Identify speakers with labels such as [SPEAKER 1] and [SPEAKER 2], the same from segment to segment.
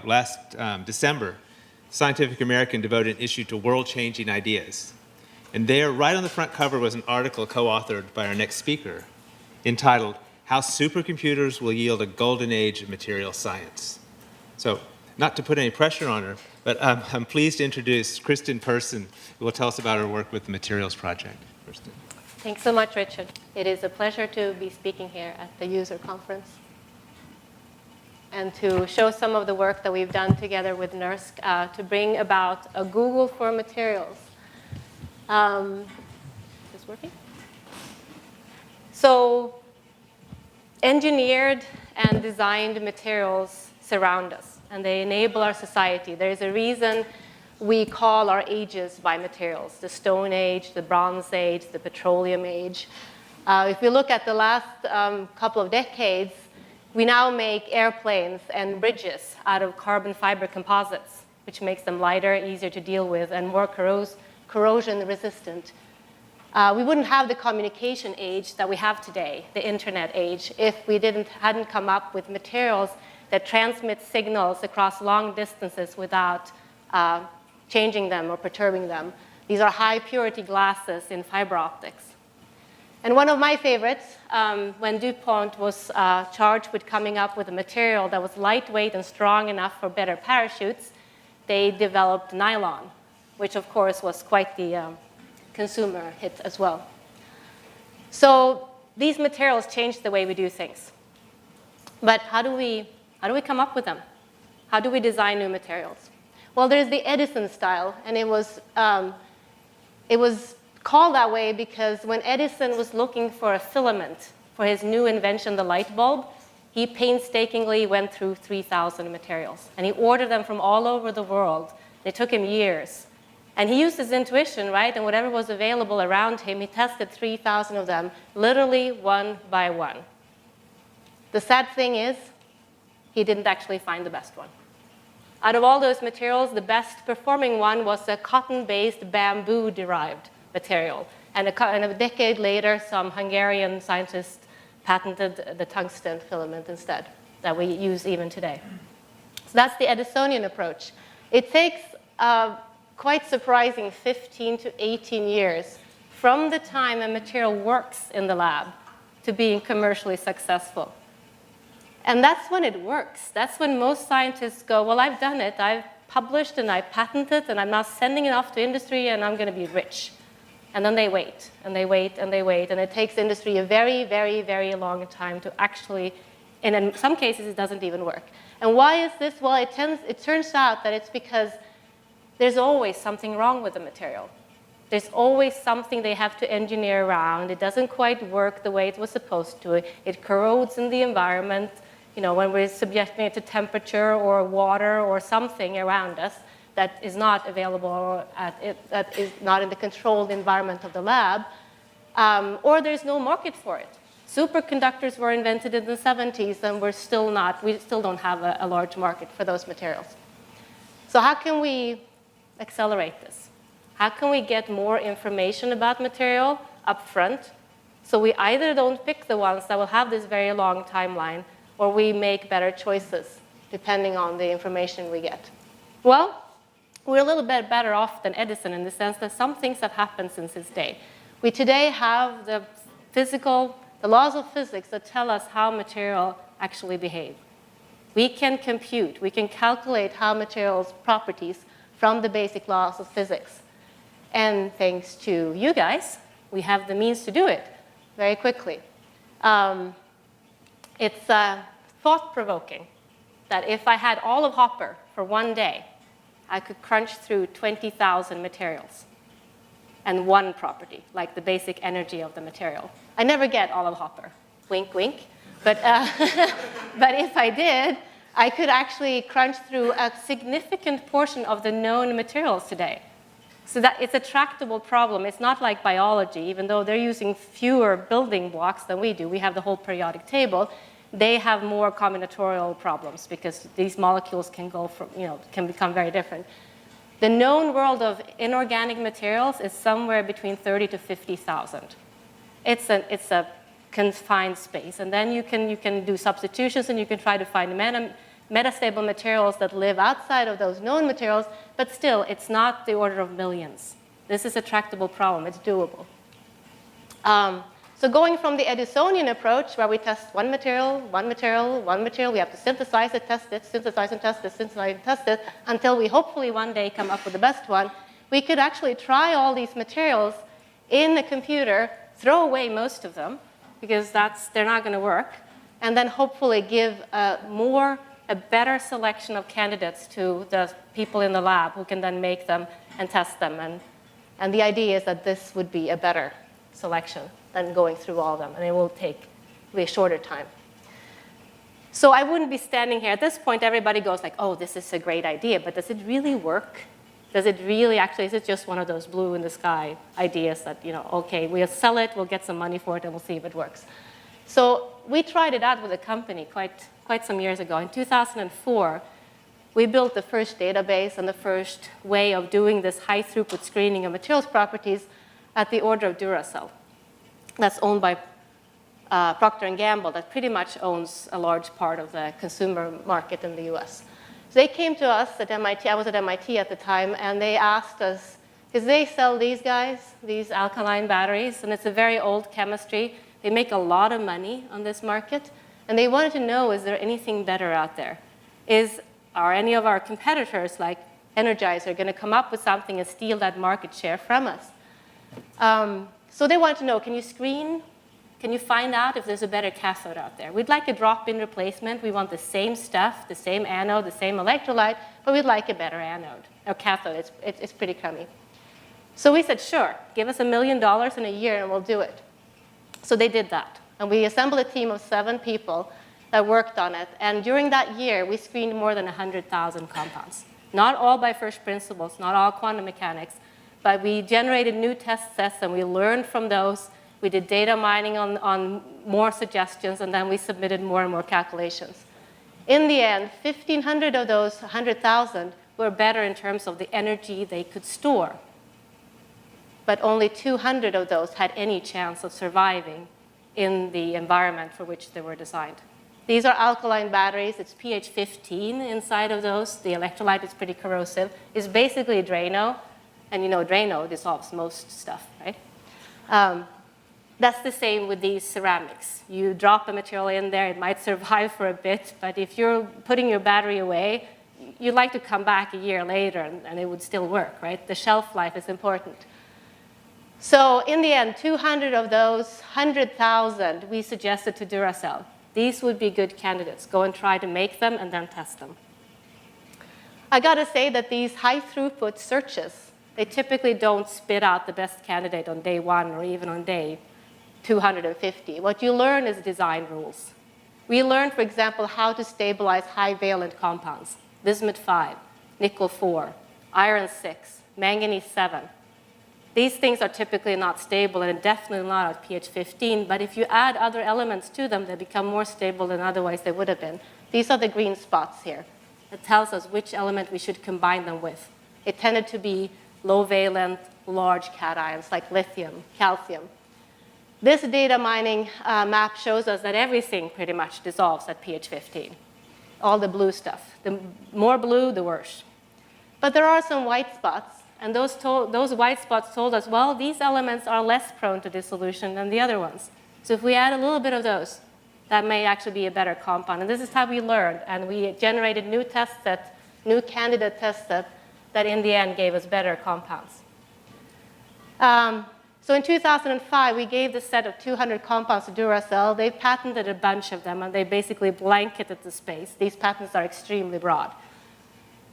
[SPEAKER 1] Last December, Scientific American devoted an issue to world-changing ideas. And there, right on the front cover, was an article co-authored by our next speaker entitled, How Supercomputers Will Yield a Golden Age of Material Science. So, not to put any pressure on her, but I'm pleased to introduce Kristen Persson, who will tell us about her work with the Materials Project. Kristen.
[SPEAKER 2] Thanks so much, Richard. It is a pleasure to be speaking here at the user conference and to show some of the work that we've done together with NERSC to bring about a Google for materials. Is this working? So, engineered and designed materials surround us, and they enable our society. There's a reason we call our ages by materials: the Stone Age, the Bronze Age, the Petroleum Age. If we look at the last couple of decades, we now make airplanes and bridges out of carbon fiber composites, which makes them lighter, easier to deal with, and more corrosion resistant. We wouldn't have the communication age that we have today, the internet age, if we hadn't come up with materials that transmit signals across long distances without changing them or perturbing them. These are high purity glasses in fiber optics. And one of my favorites, when DuPont was charged with coming up with a material that was lightweight and strong enough for better parachutes, they developed nylon, which of course was quite the consumer hit as well. So these materials change the way we do things. But how do we come up with them? How do we design new materials? Well, there's the Edison Style, and it was called that way because when Edison was looking for a filament for his new invention, the light bulb, he painstakingly went through 3,000 materials. And he ordered them from all over the world. It took him years. And he used his intuition, right? And whatever was available around him, he tested 3,000 of them, literally one by one. The sad thing is, he didn't actually find the best one. Out of all those materials, the best performing one was a cotton-based bamboo-derived material. And a decade later, some Hungarian scientists patented the tungsten filament instead that we use even today. So that's the Edisonian approach. It takes quite surprising 15 to 18 years from the time a material works in the lab to being commercially successful. And that's when it works. That's when most scientists go, well, I've done it. I've published and I've patented, and I'm now sending it off to industry, and I'm going to be rich. And then they wait, and they wait, and they wait. And it takes industry a very, very, very long time to actually, and in some cases, it doesn't even work. And why is this? Well, it turns out that it's because there's always something wrong with the material. There's always something they have to engineer around. It doesn't quite work the way it was supposed to. It corrodes in the environment. You know, when we're subjecting it to temperature or water or something around us that is not available or that is not in the controlled environment of the lab, or there's no market for it. Superconductors were invented in the 70s, and we still don't have a large market for those materials. So how can we accelerate this? How can we get more information about material up front so we either don't pick the ones that will have this very long timeline, or we make better choices depending on the information we get? Well, we're a little bit better off than Edison in the sense that some things have happened since his day. We today have the laws of physics that tell us how material actually behave. We can compute, we can calculate how materials' properties from the basic laws of physics. And thanks to you guys, we have the means to do it very quickly. It's thought-provoking that if I had all of Hopper for one day, I could crunch through 20,000 materials and one property, like the basic energy of the material. I never get all of Hopper, wink, wink. But if I did, I could actually crunch through a significant portion of the known materials today. So that it's a tractable problem. It's not like biology, even though they're using fewer building blocks than we do. We have the whole periodic table. They have more combinatorial problems because these molecules can can become very different. The known world of inorganic materials is somewhere between 30 to 50,000. It's a confined space, and then you can do substitutions, and you can try to find metastable materials that live outside of those known materials, but still, it's not the order of millions. This is a tractable problem. It's doable. So going from the Edisonian approach, where we test one material, one material, one material, we have to synthesize it, test it, synthesize and test it, synthesize and test it, until we hopefully one day come up with the best one, we could actually try all these materials in a computer, throw away most of them, because they're not going to work, and then hopefully give a better selection of candidates to the people in the lab who can then make them and test them. And the idea is that this would be a better selection than going through all of them, and it will take a shorter time. So I wouldn't be standing here. At this point, everybody goes like, oh, this is a great idea, but does it really work? Does it really actually, is it just one of those blue in the sky ideas that, okay, we'll sell it, we'll get some money for it, and we'll see if it works. So we tried it out with a company quite some years ago. In 2004, we built the first database and the first way of doing this high-throughput screening of materials properties at the order of Duracell. That's owned by Procter & Gamble, that pretty much owns a large part of the consumer market in the US. So they came to us at MIT, I was at MIT at the time, and they asked us, because they sell these guys, these alkaline batteries, and it's a very old chemistry. They make a lot of money on this market, and they wanted to know, is there anything better out there? Are any of our competitors, like Energizer, going to come up with something and steal that market share from us? So they wanted to know, can you screen? Can you find out if there's a better cathode out there? We'd like a drop-in replacement. We want the same stuff, the same anode, the same electrolyte, but we'd like a better anode or cathode. It's pretty crummy. So we said, sure, give us $1 million in a year and we'll do it. So they did that. And we assembled a team of 7 people that worked on it. And during that year, we screened more than 100,000 compounds. Not all by first principles, not all quantum mechanics, but we generated new test sets and we learned from those. We did data mining on more suggestions, and then we submitted more and more calculations. In the end, 1,500 of those 100,000 were better in terms of the energy they could store. But only 200 of those had any chance of surviving in the environment for which they were designed. These are alkaline batteries. It's pH 15 inside of those. The electrolyte is pretty corrosive. It's basically a Drano. And Drano dissolves most stuff, right? That's the same with these ceramics. You drop a material in there, it might survive for a bit, but if you're putting your battery away, you'd like to come back a year later and it would still work, right? The shelf life is important. So in the end, 200 of those 100,000 we suggested to Duracell. These would be good candidates. Go and try to make them and then test them. I got to say that these high-throughput searches, they typically don't spit out the best candidate on day 1 or even on day 250. What you learn is design rules. We learned, for example, how to stabilize high-valent compounds. Bismuth 5, nickel 4, iron 6, manganese 7. These things are typically not stable and definitely not at pH 15, but if you add other elements to them, they become more stable than otherwise they would have been. These are the green spots here. It tells us which element we should combine them with. It tended to be low-valent, large cations like lithium, calcium. This data mining map shows us that everything pretty much dissolves at pH 15, all the blue stuff. The more blue, the worse. But there are some white spots, and those white spots told us, well, these elements are less prone to dissolution than the other ones. So if we add a little bit of those, that may actually be a better compound. And this is how we learned, and we generated new test sets, new candidate test sets, that in the end gave us better compounds. So in 2005, we gave this set of 200 compounds to Duracell. They patented a bunch of them, and they basically blanketed the space. These patents are extremely broad.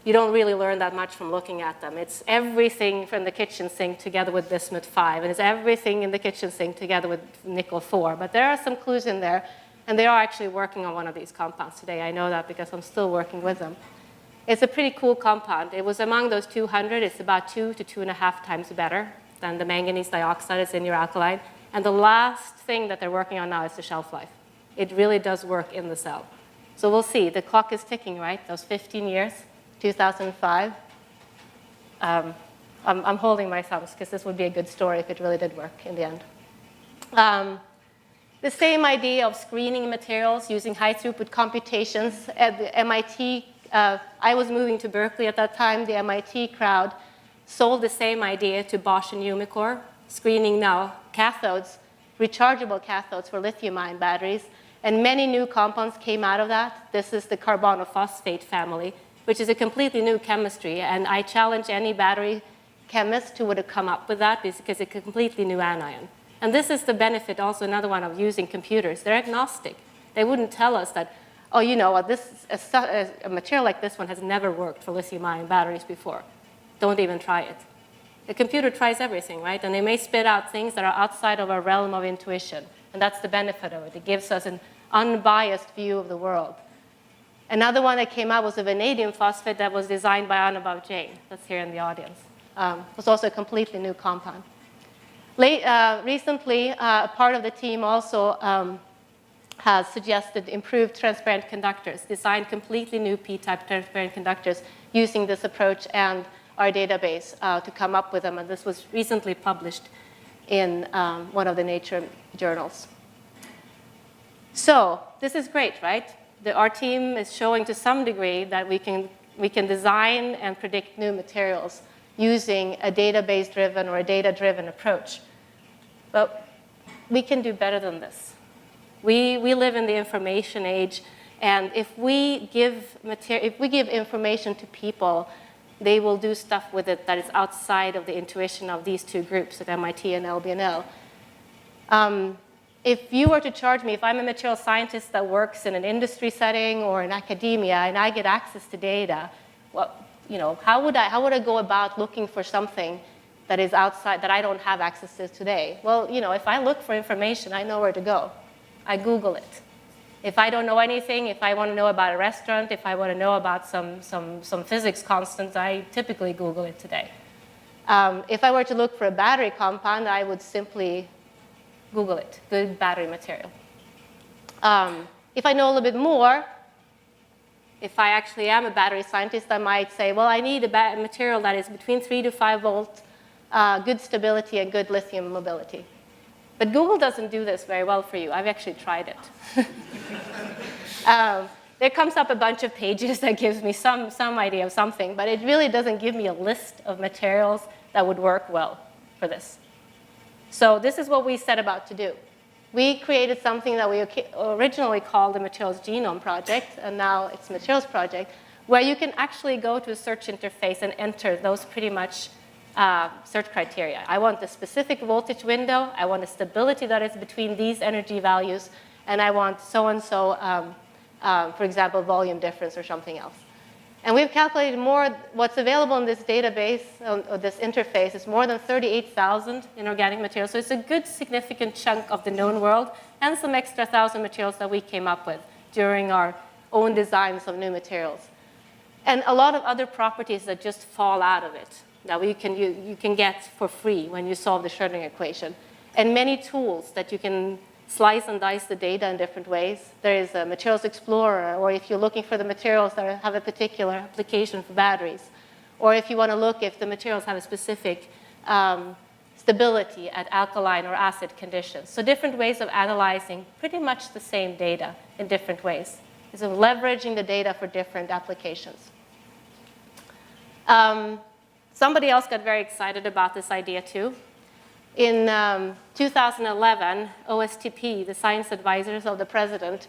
[SPEAKER 2] You don't really learn that much from looking at them. It's everything from the kitchen sink together with bismuth 5, and it's everything in the kitchen sink together with nickel 4. But there are some clues in there, and they are actually working on one of these compounds today. I know that because I'm still working with them. It's a pretty cool compound. It was among those 200. It's about 2 to 2.5 times better than the manganese dioxide that's in your alkaline. And the last thing that they're working on now is the shelf life. It really does work in the cell. So we'll see. The clock is ticking, right? Those 15 years, 2005. I'm holding my thumbs because this would be a good story if it really did work in the end. The same idea of screening materials using high-throughput computations at the MIT. I was moving to Berkeley at that time. The MIT crowd sold the same idea to Bosch and Umicore, screening now cathodes, rechargeable cathodes for lithium-ion batteries. And many new compounds came out of that. This is the carbonophosphate family, which is a completely new chemistry. And I challenge any battery chemist who would have come up with that because it's a completely new anion. And this is the benefit, also another one, of using computers. They're agnostic. They wouldn't tell us that, oh, you know, a material like this one has never worked for lithium-ion batteries before. Don't even try it. The computer tries everything, right? And they may spit out things that are outside of our realm of intuition. And that's the benefit of it. It gives us an unbiased view of the world. Another one that came out was a vanadium phosphate that was designed by Anubhav Jain. That's here in the audience. It was also a completely new compound. Recently, a part of the team also has suggested improved transparent conductors, designed completely new p-type transparent conductors using this approach and our database to come up with them. And this was recently published in one of the Nature journals. So this is great, right? Our team is showing to some degree that we can design and predict new materials using a database-driven or a data-driven approach. But we can do better than this. We live in the information age, and if we give information to people, they will do stuff with it that is outside of the intuition of these two groups at MIT and LBNL. If you were to charge me, if I'm a material scientist that works in an industry setting or in academia, and I get access to data, well, you know, how would I go about looking for something that is outside, that I don't have access to today? Well, you know, if I look for information, I know where to go. I Google it. If I don't know anything, if I want to know about a restaurant, if I want to know about some physics constants, I typically Google it today. If I were to look for a battery compound, I would simply Google it, good battery material. If I know a little bit more, if I actually am a battery scientist, I might say, well, I need a material that is between 3 to 5 volt, good stability, and good lithium mobility. But Google doesn't do this very well for you. I've actually tried it. There comes up a bunch of pages that gives me some idea of something, but it really doesn't give me a list of materials that would work well for this. So this is what we set about to do. We created something that we originally called the Materials Genome Project, and now it's Materials Project, where you can actually go to a search interface and enter those pretty much search criteria. I want the specific voltage window, I want a stability that is between these energy values, and I want so-and-so, for example, volume difference or something else. And we've calculated more. What's available in this database, or this interface, is more than 38,000 inorganic materials. So it's a good, significant chunk of the known world, and some extra 1,000 materials that we came up with during our own designs of new materials. And a lot of other properties that just fall out of it that you can get for free when you solve the Schrödinger equation. And many tools that you can slice and dice the data in different ways. There is a Materials Explorer, or if you're looking for the materials that have a particular application for batteries, or if you want to look if the materials have a specific stability at alkaline or acid conditions. So different ways of analyzing pretty much the same data in different ways. So leveraging the data for different applications. Somebody else got very excited about this idea too. In 2011, OSTP, the science advisors of the president,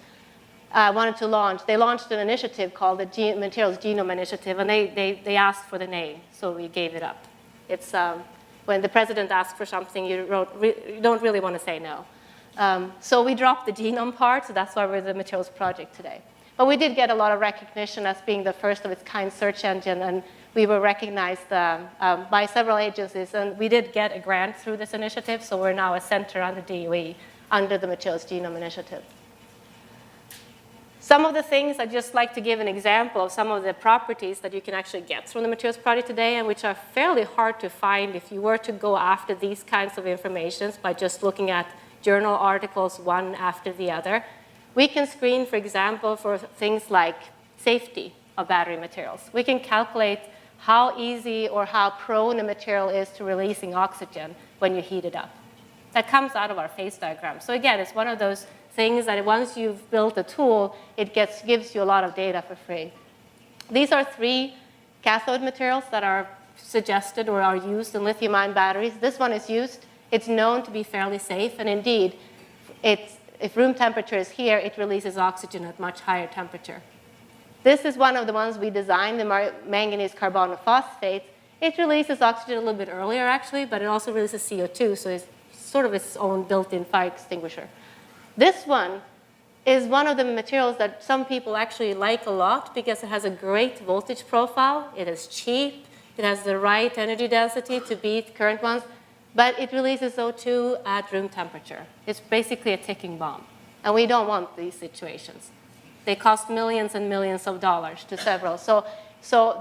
[SPEAKER 2] wanted to launch. They launched an initiative called the Materials Genome Initiative, and they asked for the name, so we gave it up. It's when the president asks for something, you don't really want to say no. So we dropped the genome part, so that's why we're the Materials Project today. But we did get a lot of recognition as being the first of its kind search engine, and we were recognized by several agencies, and we did get a grant through this initiative, so we're now a center under DOE, under the Materials Genome Initiative. Some of the things, I'd just like to give an example of some of the properties that you can actually get from the Materials Project today, and which are fairly hard to find if you were to go after these kinds of information by just looking at journal articles one after the other. We can screen, for example, for things like safety of battery materials. We can calculate how easy or how prone a material is to releasing oxygen when you heat it up. that comes out of our phase diagram. So again, it's one of those things that once you've built a tool, it gives you a lot of data for free. These are 3 cathode materials that are suggested or are used in lithium-ion batteries. This one is used. It's known to be fairly safe, and indeed, if room temperature is here, it releases oxygen at much higher temperature. This is one of the ones we designed, the manganese carbonophosphates. It releases oxygen a little bit earlier, actually, but it also releases CO2, so it's sort of its own built-in fire extinguisher. This one is one of the materials that some people actually like a lot because it has a great voltage profile. It is cheap. It has the right energy density to beat current ones, but it releases O2 at room temperature. It's basically a ticking bomb, and we don't want these situations. They cost millions and millions of dollars to several. So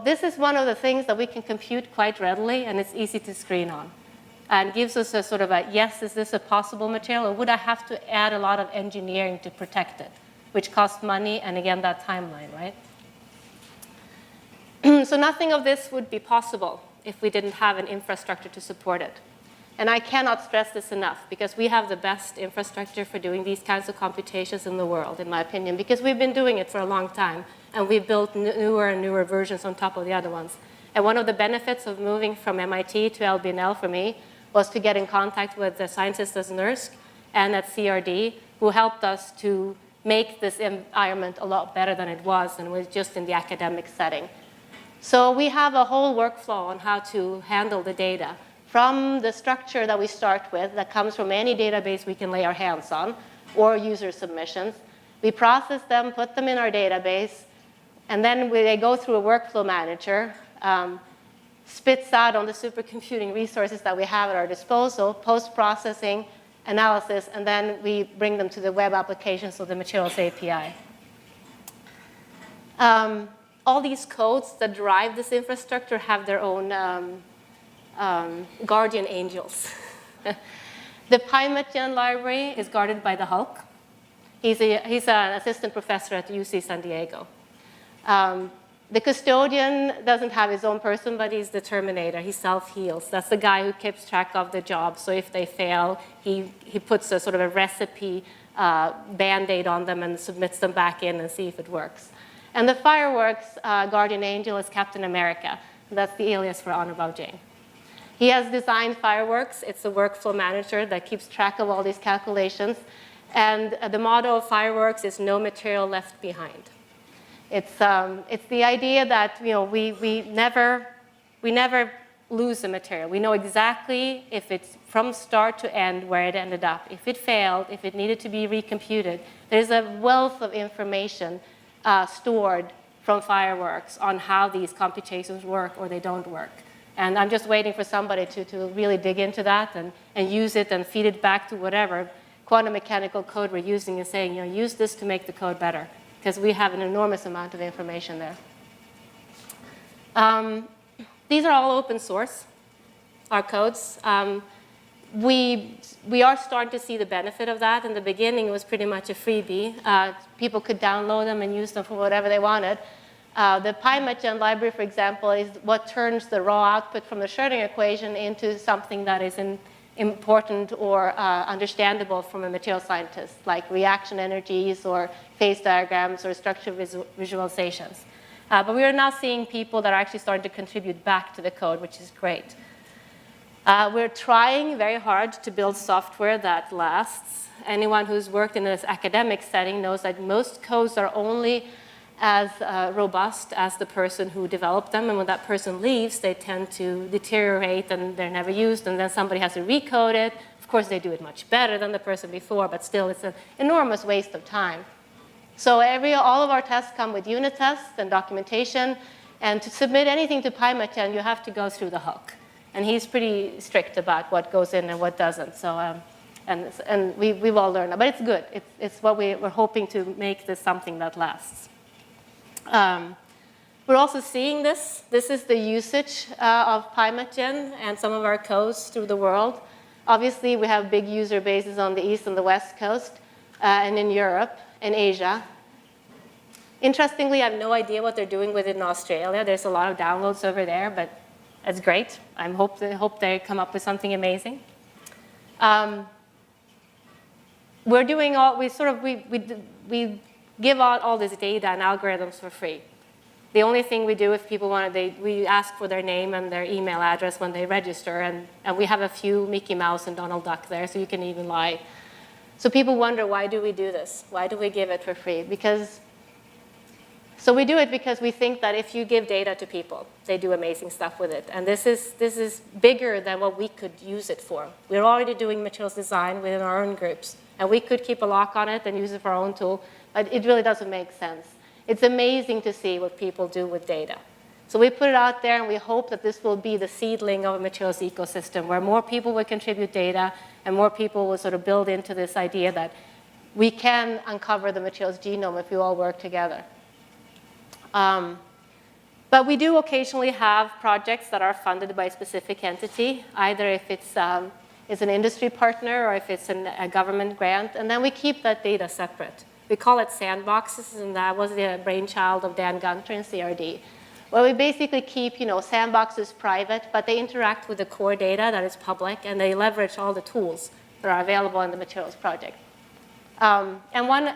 [SPEAKER 2] this is one of the things that we can compute quite readily, and it's easy to screen on. And gives us a sort of a, yes, is this a possible material, or would I have to add a lot of engineering to protect it, which costs money, and again, that timeline, right? So nothing of this would be possible if we didn't have an infrastructure to support it. And I cannot stress this enough, because we have the best infrastructure for doing these kinds of computations in the world, in my opinion, because we've been doing it for a long time, and we've built newer and newer versions on top of the other ones. And one of the benefits of moving from MIT to LBNL for me was to get in contact with the scientists at NERSC and at CRD, who helped us to make this environment a lot better than it was, and was just in the academic setting. So we have a whole workflow on how to handle the data, from the structure that we start with that comes from any database we can lay our hands on, or user submissions. We process them, put them in our database, and then they go through a workflow manager, spits out on the supercomputing resources that we have at our disposal, post-processing, analysis, and then we bring them to the web applications of the Materials API. All these codes that drive this infrastructure have their own guardian angels. The Primate Gin library is guarded by the Hulk. He's an assistant professor at UC San Diego. The custodian doesn't have his own person, but he's the terminator. He self-heals. That's the guy who keeps track of the job. So if they fail, he puts a sort of a recipe Band-Aid on them and submits them back in and see if it works. And the fireworks guardian angel is Captain America. That's the alias for Honorable Jane. He has designed fireworks. It's a workflow manager that keeps track of all these calculations. And the motto of fireworks is no material left behind. It's the idea that we never lose the material. We know exactly if it's from start to end where it ended up. If it failed, if it needed to be recomputed, there's a wealth of information stored from fireworks on how these computations work or they don't work. And I'm just waiting for somebody to really dig into that and use it and feed it back to whatever quantum mechanical code we're using and saying, use this to make the code better, because we have an enormous amount of information there. These are all open source, our codes. We are starting to see the benefit of that. In the beginning, it was pretty much a freebie. People could download them and use them for whatever they wanted. The Primate Gin library, for example, is what turns the raw output from the Schrödinger equation into something that is important or understandable from a material scientist, like reaction energies or phase diagrams or structure visualizations. But we are now seeing people that are actually starting to contribute back to the code, which is great. We're trying very hard to build software that lasts. Anyone who's worked in this academic setting knows that most codes are only as robust as the person who developed them. And when that person leaves, they tend to deteriorate and they're never used. And then somebody has to recode it. Of course, they do it much better than the person before, but still, it's an enormous waste of time. So all of our tests come with unit tests and documentation. And to submit anything to Primate Gin, you have to go through the Hulk. And he's pretty strict about what goes in and what doesn't. So, and we've all learned that. But it's good. It's what we're hoping to make this something that lasts. We're also seeing this. This is the usage of Primate Gin and some of our codes through the world. Obviously, we have big user bases on the East and the West Coast, and in Europe and Asia. Interestingly, I have no idea what they're doing with it in Australia. There's a lot of downloads over there, but that's great. I hope they come up with something amazing. we're doing all, we give out all this data and algorithms for free. The only thing we do if people want it, we ask for their name and their email address when they register, and we have a few Mickey Mouse and Donald Duck there, so you can even lie. So people wonder, why do we do this? Why do we give it for free? So we do it because we think that if you give data to people, they do amazing stuff with it. And this is bigger than what we could use it for. We're already doing materials design within our own groups, and we could keep a lock on it and use it for our own tool, but it really doesn't make sense. It's amazing to see what people do with data. So we put it out there, and we hope that this will be the seedling of a materials ecosystem where more people will contribute data and more people will sort of build into this idea that we can uncover the materials genome if we all work together. But we do occasionally have projects that are funded by a specific entity, either if it's an industry partner or if it's a government grant, and then we keep that data separate. We call it Sandboxes, and that was the brainchild of Dan Gunter in CRD. Well, we basically keep, Sandboxes private, but they interact with the core data that is public, and they leverage all the tools that are available in the materials project. And one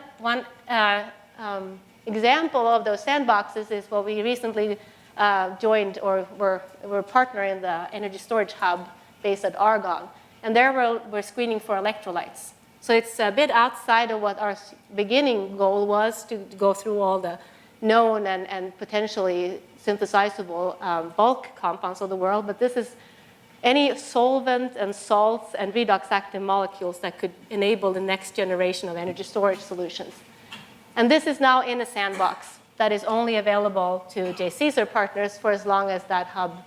[SPEAKER 2] example of those Sandboxes is what we recently joined, or we're partnering in the energy storage hub based at Argonne. And there we're screening for electrolytes. So it's a bit outside of what our beginning goal was, to go through all the known and potentially synthesizable bulk compounds of the world. But this is any solvent and salts and redox active molecules that could enable the next generation of energy storage solutions. And this is now in a sandbox that is only available to J. Caesar partners for as long as that hub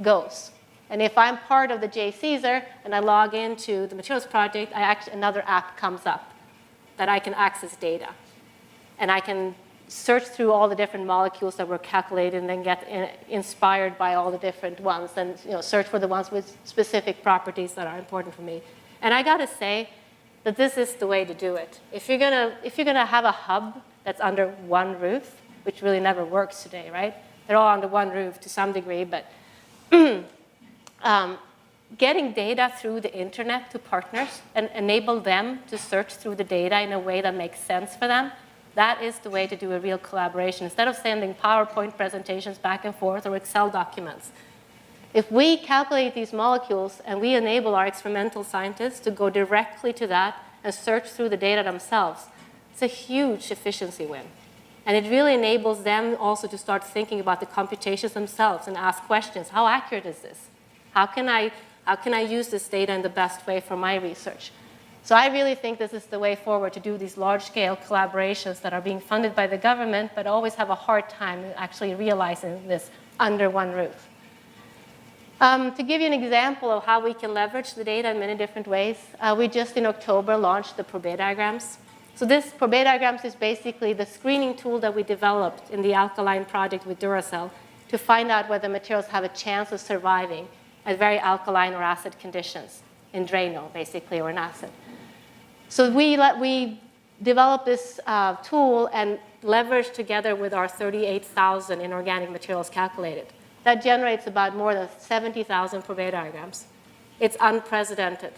[SPEAKER 2] goes. And if I'm part of the J. Caesar and I log into the materials project, another app comes up that I can access data. And I can search through all the different molecules that were calculated and then get inspired by all the different ones and search for the ones with specific properties that are important for me. And I got to say that this is the way to do it. If you're gonna have a hub that's under one roof, which really never works today, right? They're all under one roof to some degree, but getting data through the internet to partners and enable them to search through the data in a way that makes sense for them, that is the way to do a real collaboration. Instead of sending PowerPoint presentations back and forth or Excel documents. If we calculate these molecules and we enable our experimental scientists to go directly to that and search through the data themselves, it's a huge efficiency win. And it really enables them also to start thinking about the computations themselves and ask questions. How accurate is this? How can I use this data in the best way for my research? So I really think this is the way forward to do these large-scale collaborations that are being funded by the government, but always have a hard time actually realizing this under one roof. To give you an example of how we can leverage the data in many different ways, we just in October launched the Probet diagrams. So this Probet diagrams is basically the screening tool that we developed in the alkaline project with Duracell to find out whether materials have a chance of surviving at very alkaline or acid conditions in Drano, basically, or an acid. So we developed this tool and leveraged together with our 38,000 inorganic materials calculated. That generates about more than 70,000 Probet diagrams. It's unprecedented,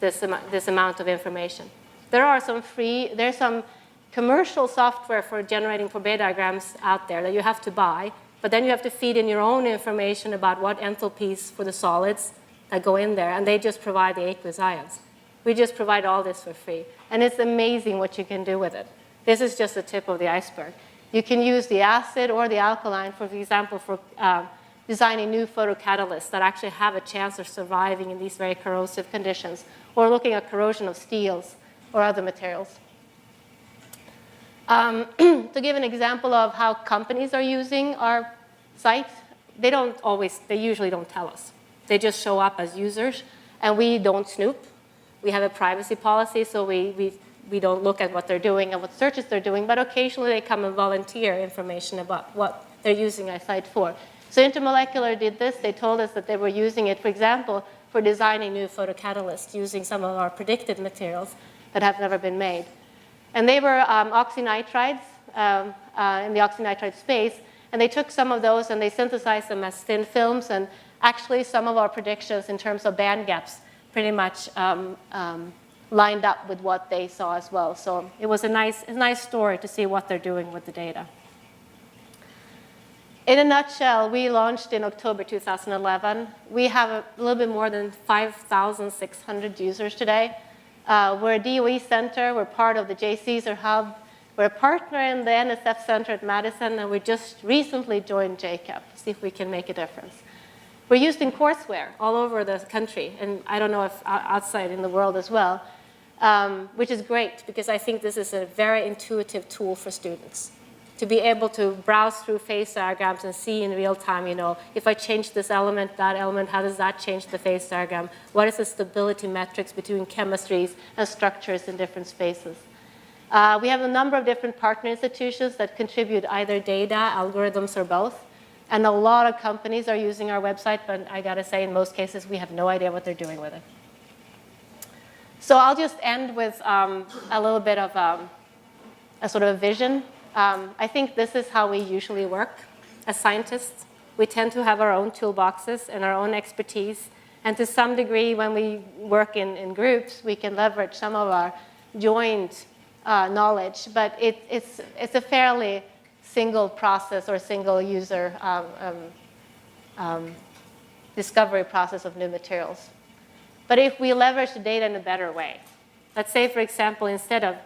[SPEAKER 2] this amount of information. There's some commercial software for generating Probet diagrams out there that you have to buy, but then you have to feed in your own information about what enthalpies for the solids that go in there, and they just provide the aqueous ions. We just provide all this for free, and it's amazing what you can do with it. This is just the tip of the iceberg. You can use the acid or the alkaline, for example, for designing new photocatalysts that actually have a chance of surviving in these very corrosive conditions, or looking at corrosion of steels or other materials. To give an example of how companies are using our site, they usually don't tell us. They just show up as users, and we don't snoop. We have a privacy policy, so we don't look at what they're doing and what searches they're doing, but occasionally they come and volunteer information about what they're using our site for. So Intermolecular did this. They told us that they were using it, for example, for designing new photocatalysts using some of our predicted materials that have never been made. And they were oxynitrides in the oxynitride space, and they took some of those and they synthesized them as thin films, and actually some of our predictions in terms of band gaps pretty much lined up with what they saw as well. So it was a nice story to see what they're doing with the data. In a nutshell, we launched in October 2011. We have a little bit more than 5,600 users today. We're a DOE center. We're part of the J. Caesar Hub. We're a partner in the NSF Center at Madison, and we just recently joined JCAP to see if we can make a difference. We're used in courseware all over the country, and I don't know if outside in the world as well, which is great because I think this is a very intuitive tool for students to be able to browse through phase diagrams and see in real time, if I change this element, that element, how does that change the phase diagram? What is the stability metrics between chemistries and structures in different spaces? We have a number of different partner institutions that contribute either data, algorithms, or both. And a lot of companies are using our website, but I gotta say, in most cases, we have no idea what they're doing with it. So I'll just end with a little bit of a sort of a vision. I think this is how we usually work as scientists. We tend to have our own toolboxes and our own expertise. And to some degree, when we work in groups, we can leverage some of our joint knowledge. But it's a fairly single process or single user discovery process of new materials. But if we leverage the data in a better way, let's say, for example, instead of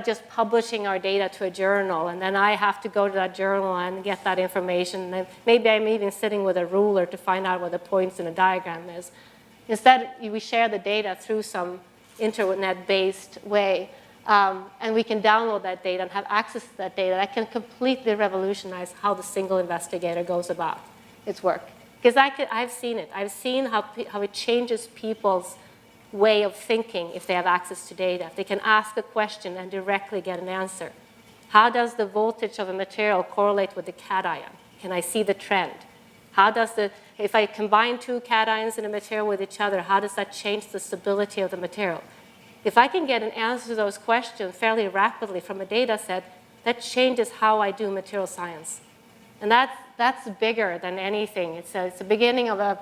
[SPEAKER 2] just publishing our data to a journal, and then I have to go to that journal and get that information, and maybe I'm even sitting with a ruler to find out what the points in a diagram is. Instead, we share the data through some internet-based way, and we can download that data and have access to that data. That can completely revolutionize how the single investigator goes about its work. Because I've seen it. I've seen how it changes people's way of thinking if they have access to data. If they can ask a question and directly get an answer. How does the voltage of a material correlate with the cation? Can I see the trend? If I combine two cations in a material with each other, how does that change the stability of the material? If I can get an answer to those questions fairly rapidly from a data set, that changes how I do material science. And that's bigger than anything. It's the beginning of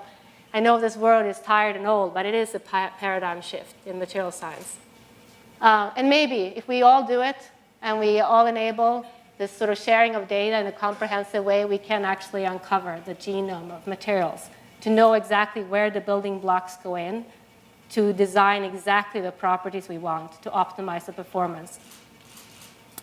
[SPEAKER 2] I know this world is tired and old, but it is a paradigm shift in material science. And maybe if we all do it and we all enable this sort of sharing of data in a comprehensive way, we can actually uncover the genome of materials to know exactly where the building blocks go in, to design exactly the properties we want to optimize the performance.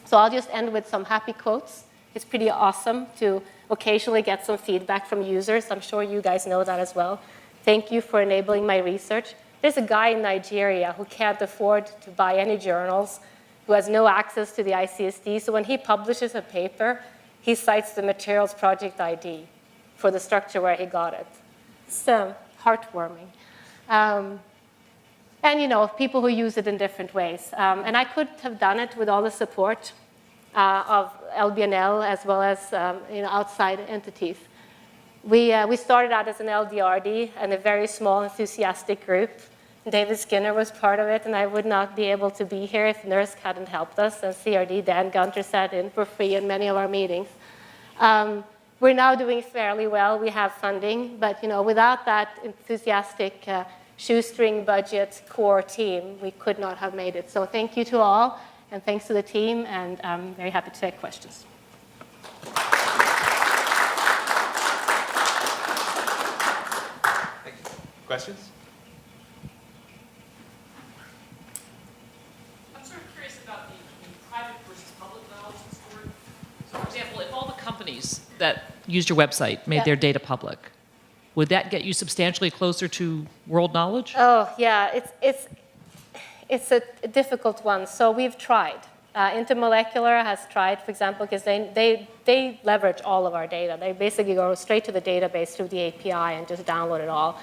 [SPEAKER 2] So I'll just end with some happy quotes. It's pretty awesome to occasionally get some feedback from users. I'm sure you guys know that as well. Thank you for enabling my research. There's a guy in Nigeria who can't afford to buy any journals, who has no access to the ICSD. So when he publishes a paper, he cites the materials project ID for the structure where he got it. It's heartwarming. And people who use it in different ways. And I could have done it with all the support of LBNL as well as outside entities. We started out as an LDRD and a very small enthusiastic group. David Skinner was part of it, and I would not be able to be here if NERSC hadn't helped us, and CRD Dan Gunter sat in for free in many of our meetings. We're now doing fairly well. We have funding, but without that enthusiastic shoestring budget core team, we could not have made it. So thank you to all, and thanks to the team, and I'm very happy to take questions.
[SPEAKER 1] Thank you. Questions?
[SPEAKER 3] I'm sort of curious about the private versus public knowledge story. So, for example, if all the companies that used your website made their data public, would that get you substantially closer to world knowledge?
[SPEAKER 2] Oh, yeah, it's a difficult one. So we've tried. Intermolecular has tried, for example, because they leverage all of our data. They basically go straight to the database through the API and just download it all.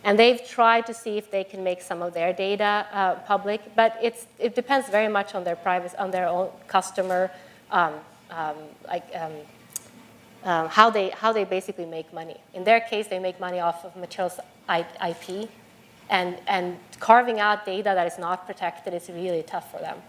[SPEAKER 2] And they've tried to see if they can make some of their data public, but it depends very much on their privacy, on their own customer, how they basically make money. In their case, they make money off of materials IP, and carving out data that is not protected is really tough for them.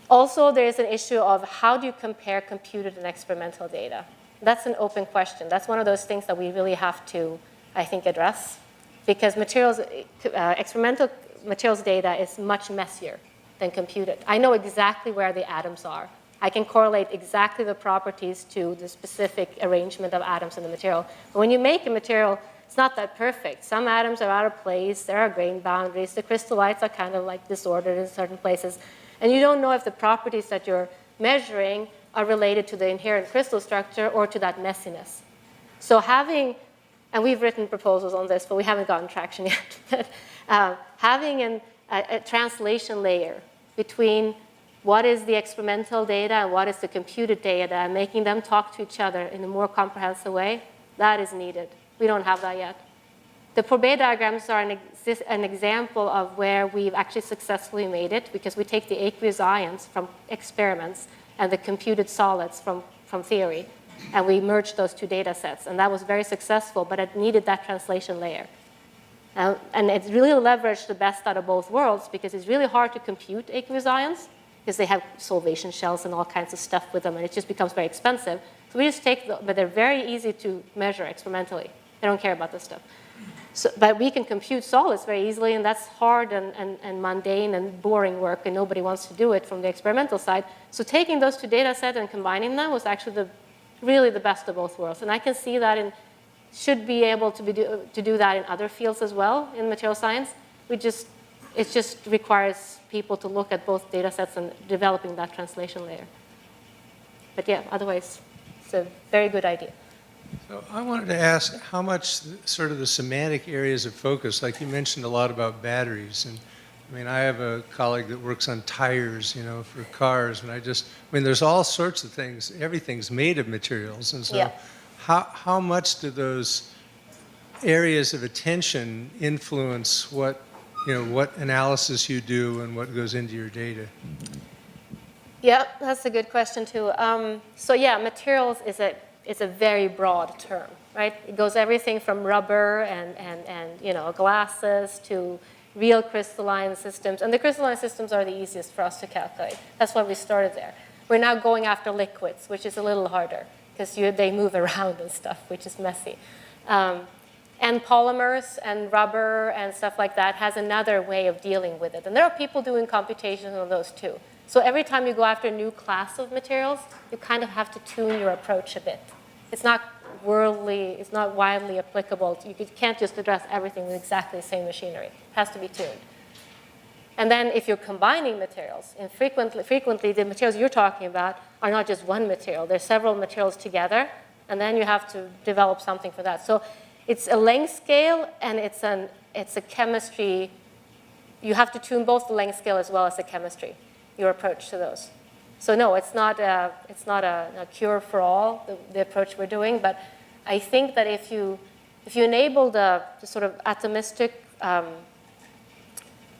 [SPEAKER 2] Also, there is an issue of how do you compare computed and experimental data? That's an open question. That's one of those things that we really have to, I think, address. Because materials, experimental materials data is much messier than computed. I know exactly where the atoms are. I can correlate exactly the properties to the specific arrangement of atoms in the material. But when you make a material, it's not that perfect. Some atoms are out of place. There are grain boundaries. The crystallites are kind of like disordered in certain places. And you don't know if the properties that you're measuring are related to the inherent crystal structure or to that messiness. So having, and we've written proposals on this, but we haven't gotten traction yet. But having a translation layer between what is the experimental data and what is the computed data, and making them talk to each other in a more comprehensive way, that is needed. We don't have that yet. The Pourbaix diagrams are an example of where we've actually successfully made it, because we take the aqueous ions from experiments and the computed solids from theory, and we merged those two data sets. And that was very successful, but it needed that translation layer. And it's really leveraged the best out of both worlds, because it's really hard to compute aqueous ions, because they have solvation shells and all kinds of stuff with them, and it just becomes very expensive. So we just take them, but they're very easy to measure experimentally. They don't care about this stuff. So, but we can compute solids very easily, and that's hard and mundane and boring work, and nobody wants to do it from the experimental side. So taking those two data sets and combining them was actually really the best of both worlds. And I can see that should be able to do that in other fields as well in material science. It just requires people to look at both data sets and developing that translation layer. But yeah, otherwise, it's a very good idea.
[SPEAKER 4] So I wanted to ask how much sort of the semantic areas of focus, like you mentioned a lot about batteries. And I mean, I have a colleague that works on tires, for cars. And there's all sorts of things. Everything's made of materials. And so
[SPEAKER 2] Yeah.
[SPEAKER 4] how much do those areas of attention influence what analysis you do and what goes into your data?
[SPEAKER 2] Yeah, that's a good question too. So yeah, materials is a very broad term, right? It goes everything from rubber and glasses to real crystalline systems. And the crystalline systems are the easiest for us to calculate. That's why we started there. We're now going after liquids, which is a little harder, because they move around and stuff, which is messy. And polymers and rubber and stuff like that has another way of dealing with it. And there are people doing computations on those too. So every time you go after a new class of materials, you kind of have to tune your approach a bit. It's not it's not widely applicable. You can't just address everything with exactly the same machinery. It has to be tuned. And then if you're combining materials, and frequently the materials you're talking about are not just one material. There's several materials together, and then you have to develop something for that. So it's a length scale, and it's a chemistry. You have to tune both the length scale as well as the chemistry, your approach to those. So no, it's not a cure for all, the approach we're doing, but I think that if you enable the sort of atomistic,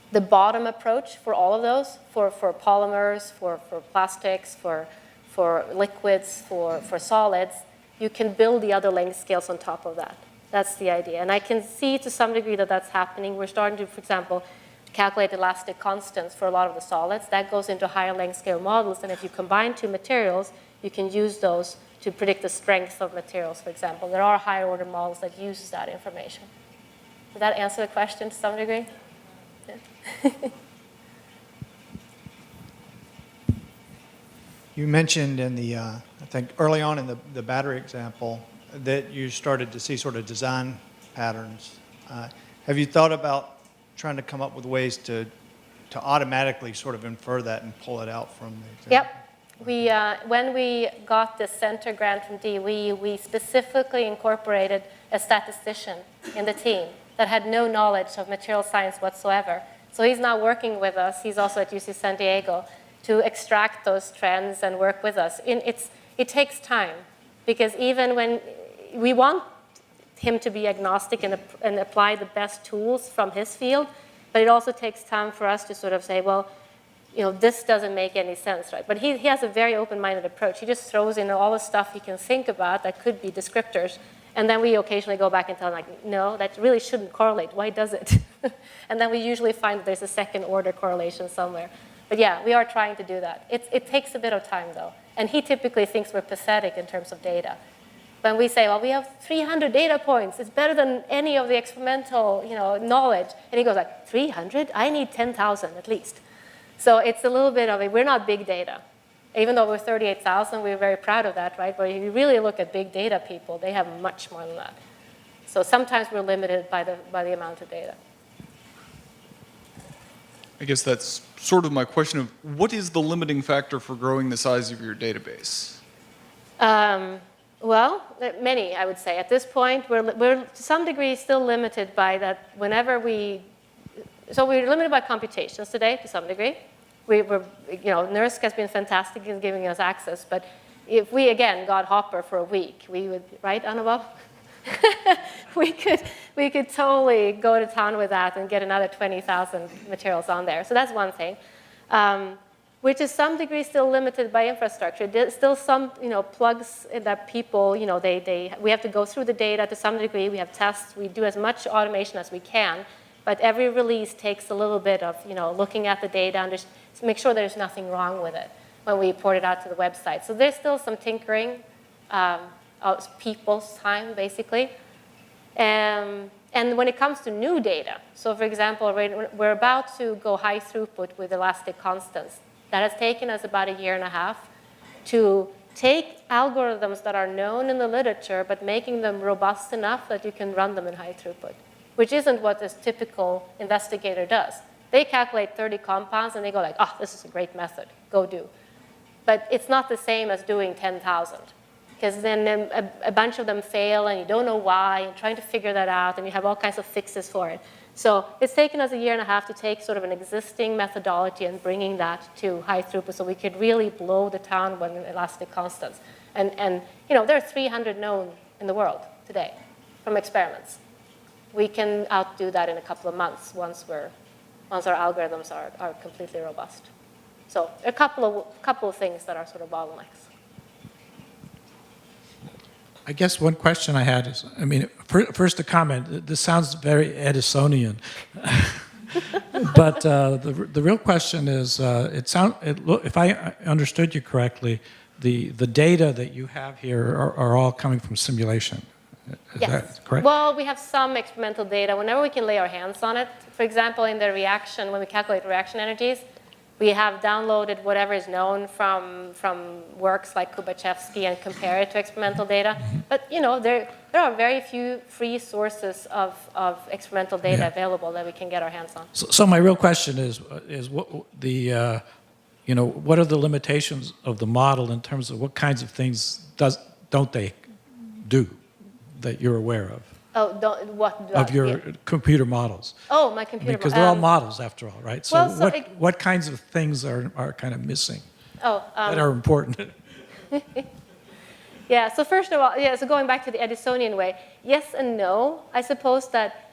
[SPEAKER 2] the bottom approach for all of those, for polymers, for plastics, for liquids, for solids, you can build the other length scales on top of that. That's the idea. And I can see to some degree that that's happening. We're starting to, for example, calculate elastic constants for a lot of the solids. That goes into higher length scale models. And if you combine two materials, you can use those to predict the strength of materials, for example. There are higher order models that use that information. Did that answer the question to some degree? Yeah.
[SPEAKER 5] You mentioned in the, I think early on in the battery example, that you started to see sort of design patterns. Have you thought about trying to come up with ways to automatically sort of infer that and pull it out from the example?
[SPEAKER 2] Yep. When we got the center grant from DOE, we specifically incorporated a statistician in the team that had no knowledge of material science whatsoever. So he's now working with us. He's also at UC San Diego to extract those trends and work with us. It takes time, because even when we want him to be agnostic and apply the best tools from his field, but it also takes time for us to sort of say, well, this doesn't make any sense, right? But he has a very open-minded approach. He just throws in all the stuff he can think about that could be descriptors, and then we occasionally go back and tell him, like, no, that really shouldn't correlate. Why does it? And then we usually find that there's a second-order correlation somewhere. But yeah, we are trying to do that. It takes a bit of time, though. And he typically thinks we're pathetic in terms of data. When we say, well, we have 300 data points, it's better than any of the experimental knowledge. And he goes like, 300? I need 10,000 at least. So it's a little bit of we're not big data. Even though we're 38,000, we're very proud of that, right? But if you really look at big data people, they have much more than that. So sometimes we're limited by the amount of data.
[SPEAKER 6] I guess that's sort of my question of what is the limiting factor for growing the size of your database?
[SPEAKER 2] Well, many, I would say. At this point, we're to some degree still limited by that whenever so we're limited by computations today to some degree. NERSC has been fantastic in giving us access, but if we, again, got Hopper for a week, we would, right, Anubhav? we could totally go to town with that and get another 20,000 materials on there. So that's one thing, which is some degree still limited by infrastructure. There's still some plugs that people, we have to go through the data to some degree. We have tests. We do as much automation as we can. But every release takes a little bit of looking at the data and just make sure there's nothing wrong with it when we port it out to the website. So there's still some tinkering. People's time, basically. And when it comes to new data, so for example, we're about to go high throughput with elastic constants. That has taken us about 1.5 years to take algorithms that are known in the literature, but making them robust enough that you can run them in high throughput, which isn't what this typical investigator does. They calculate 30 compounds, and they go like, oh, this is a great method. Go do. But it's not the same as doing 10,000. Because then a bunch of them fail, and you don't know why, and trying to figure that out, and you have all kinds of fixes for it. So it's taken us 1.5 years to take sort of an existing methodology and bringing that to high throughput so we could really blow the town with elastic constants. And there are 300 known in the world today from experiments. We can outdo that in a couple of months once our algorithms are completely robust. So a couple of things that are sort of bottlenecks.
[SPEAKER 7] I guess one question I had is, first a comment. This sounds very Edisonian, but the real question is, if I understood you correctly, the data that you have here are all coming from simulation. Is that correct?
[SPEAKER 2] Well, we have some experimental data. Whenever we can lay our hands on it, for example, in the reaction, when we calculate reaction energies, we have downloaded whatever is known from works like Kubachevsky and compare it to experimental data. But there are very few free sources of experimental data available that we can get our hands on.
[SPEAKER 7] So my real question is what what are the limitations of the model in terms of what kinds of things don't they do that you're aware of?
[SPEAKER 2] Oh, what?
[SPEAKER 7] Of your computer models.
[SPEAKER 2] Oh, my computer models.
[SPEAKER 7] Because they're all models after all, right? So, what kinds of things are kind of missing that are important?
[SPEAKER 2] Yeah, so first of all, so going back to the Edisonian way, yes and no. I suppose that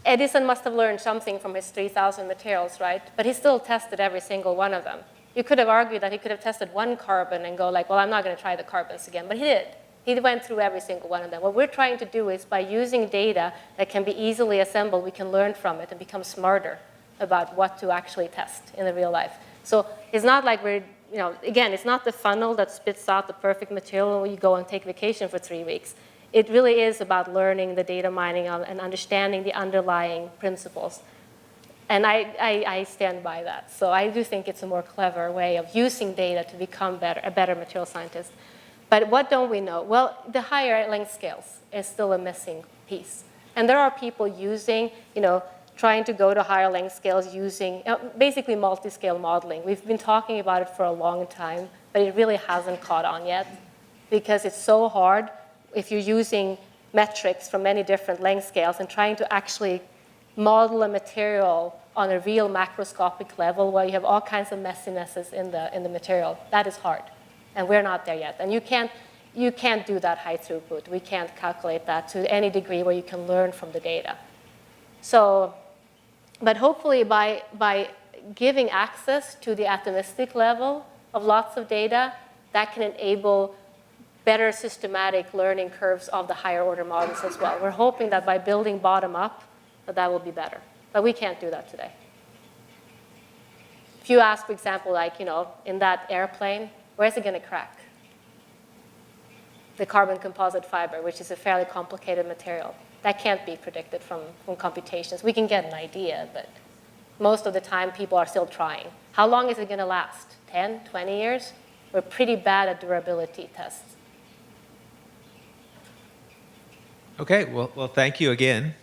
[SPEAKER 2] Edison must have learned something from his 3,000 materials, right? But he still tested every single one of them. You could have argued that he could have tested one carbon and go like, well, I'm not going to try the carbons again, but he did. He went through every single one of them. What we're trying to do is by using data that can be easily assembled, we can learn from it and become smarter about what to actually test in the real life. So it's not like again, it's not the funnel that spits out the perfect material when you go and take vacation for 3 weeks. It really is about learning the data mining and understanding the underlying principles. And I stand by that. So I do think it's a more clever way of using data to become a better material scientist. But what don't we know? Well, the higher length scales is still a missing piece. And there are people using, trying to go to higher length scales using basically multi-scale modeling. We've been talking about it for a long time, but it really hasn't caught on yet because it's so hard if you're using metrics from many different length scales and trying to actually model a material on a real macroscopic level where you have all kinds of messinesses in the material. That is hard. And we're not there yet. And you can't do that high throughput. We can't calculate that to any degree where you can learn from the data. So, but hopefully by giving access to the atomistic level of lots of data, that can enable better systematic learning curves of the higher order models as well. We're hoping that by building bottom up, that will be better. But we can't do that today. If you ask, for example, like, in that airplane, where's it going to crack? the carbon composite fiber, which is a fairly complicated material. That can't be predicted from computations. We can get an idea, but most of the time people are still trying. How long is it going to last? 10, 20 years? We're pretty bad at durability tests.
[SPEAKER 1] Okay, well, thank you again.